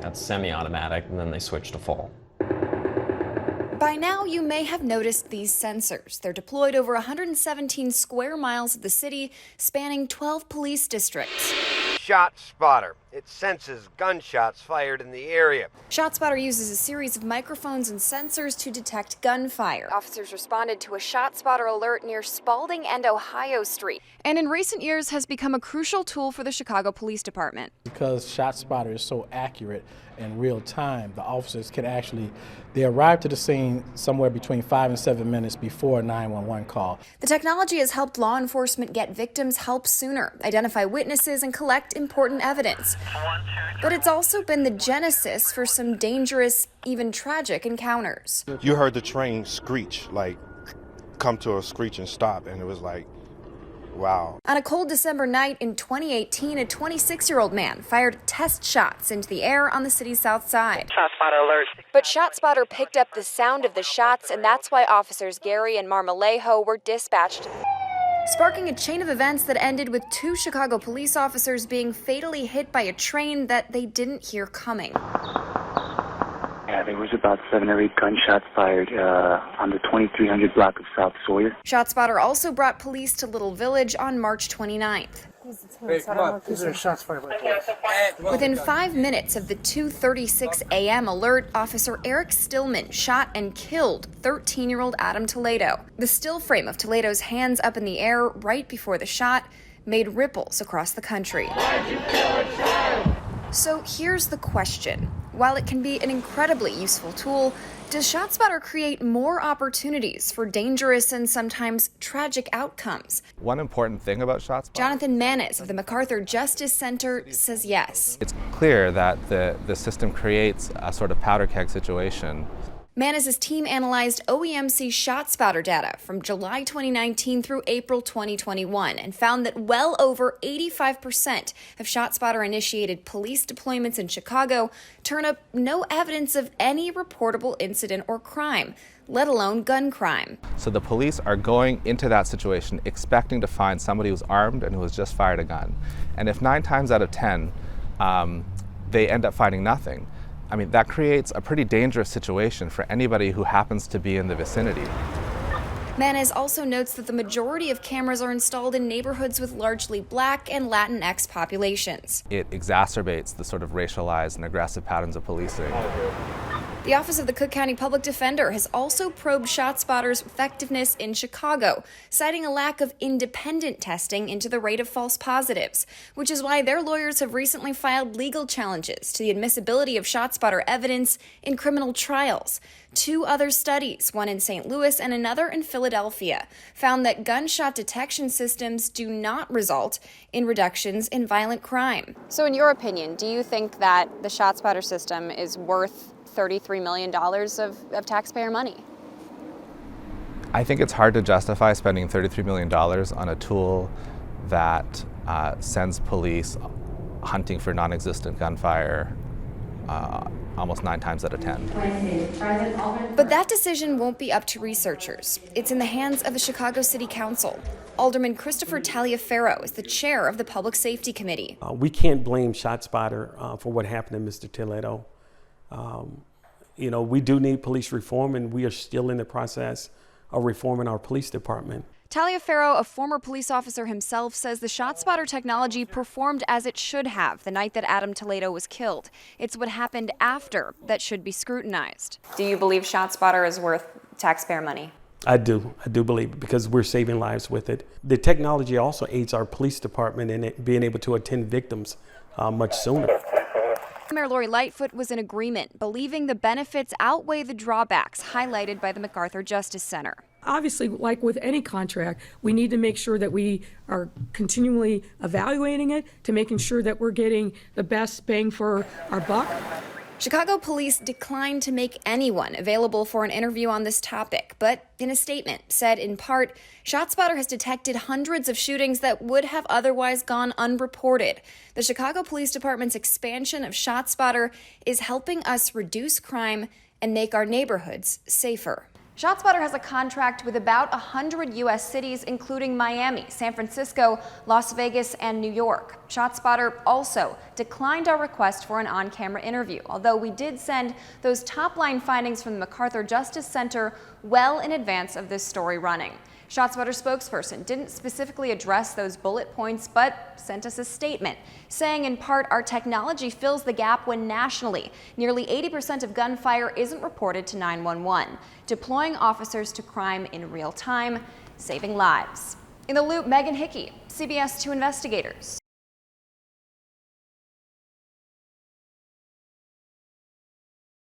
That's semi-automatic, and then they switch to full. By now, you may have noticed these sensors. They're deployed over 117 square miles of the city, spanning 12 police districts. ShotSpotter. It senses gunshots fired in the area. ShotSpotter uses a series of microphones and sensors to detect gunfire. Officers responded to a ShotSpotter alert near Spalding and Ohio Street, and in recent years has become a crucial tool for the Chicago Police Department. Because ShotSpotter is so accurate in real time, the officers can they arrive to the scene somewhere between 5 and 7 minutes before a 911 call. The technology has helped law enforcement get victims help sooner, identify witnesses, and collect important evidence. But it's also been the genesis for some dangerous, even tragic encounters. You heard the train screech, like come to a screech and stop, and it was like, wow. On a cold December night in 2018, a 26-year-old man fired test shots into the air on the city's south side. ShotSpotter alert. But ShotSpotter picked up the sound of the shots, and that's why officers Gary and Marmolejo were dispatched, sparking a chain of events that ended with 2 Chicago police officers being fatally hit by a train that they didn't hear coming. Yeah, there was about 7 or 8 gunshots fired on the 2300 block of South Sawyer. ShotSpotter also brought police to Little Village on March 29th. Hey, come on. These are shots fired by police. Within 5 minutes of the 2:36 a.m. alert, Officer Eric Stillman shot and killed 13-year-old Adam Toledo. The still frame of Toledo's hands up in the air right before the shot made ripples across the country. Why'd you kill a child? So here's the question. While it can be an incredibly useful tool, does ShotSpotter create more opportunities for dangerous and sometimes tragic outcomes? One important thing about ShotSpotter... Jonathan Manis of the MacArthur Justice Center says yes. It's clear that the system creates a sort of powder keg situation. Manis' team analyzed OEMC ShotSpotter data from July 2019 through April 2021 and found that well over 85% of ShotSpotter-initiated police deployments in Chicago turn up no evidence of any reportable incident or crime, let alone gun crime. So the police are going into that situation expecting to find somebody who's armed and who has just fired a gun. And if 9 times out of 10 they end up finding nothing, I mean, that creates a pretty dangerous situation for anybody who happens to be in the vicinity. Manis also notes that the majority of cameras are installed in neighborhoods with largely Black and Latinx populations. It exacerbates the sort of racialized and aggressive patterns of policing. The Office of the Cook County Public Defender has also probed ShotSpotter's effectiveness in Chicago, citing a lack of independent testing into the rate of false positives, which is why their lawyers have recently filed legal challenges to the admissibility of ShotSpotter evidence in criminal trials. 2 other studies, one in St. Louis and another in Philadelphia, found that gunshot detection systems do not result in reductions in violent crime. So in your opinion, do you think that the ShotSpotter system is worth $33 million of taxpayer money? I think it's hard to justify spending $33 million on a tool that sends police hunting for non-existent gunfire almost 9 times out of 10. But that decision won't be up to researchers. It's in the hands of the Chicago City Council. Alderman Christopher Taliaferro is the chair of the Public Safety Committee. We can't blame ShotSpotter for what happened to Mr. Toledo. We do need police reform, and we are still in the process of reforming our police department. Taliaferro, a former police officer himself, says the ShotSpotter technology performed as it should have the night that Adam Toledo was killed. It's what happened after that should be scrutinized. Do you believe ShotSpotter is worth taxpayer money? I do believe it, because we're saving lives with it. The technology also aids our police department in it being able to attend victims much sooner. Mayor Lori Lightfoot was in agreement, believing the benefits outweigh the drawbacks highlighted by the MacArthur Justice Center. Obviously, like with any contract, we need to make sure that we are continually evaluating it to making sure that we're getting the best bang for our buck. Chicago police declined to make anyone available for an interview on this topic, but in a statement said in part, ShotSpotter has detected hundreds of shootings that would have otherwise gone unreported. The Chicago Police Department's expansion of ShotSpotter is helping us reduce crime and make our neighborhoods safer. ShotSpotter has a contract with about 100 U.S. cities, including Miami, San Francisco, Las Vegas, and New York. ShotSpotter also declined our request for an on-camera interview, although we did send those top-line findings from the MacArthur Justice Center well in advance of this story running. ShotSpotter spokesperson didn't specifically address those bullet points, but sent us a statement saying in part our technology fills the gap when nationally nearly 80% of gunfire isn't reported to 911, deploying officers to crime in real time, saving lives. In the loop, Megan Hickey, CBS 2 investigators.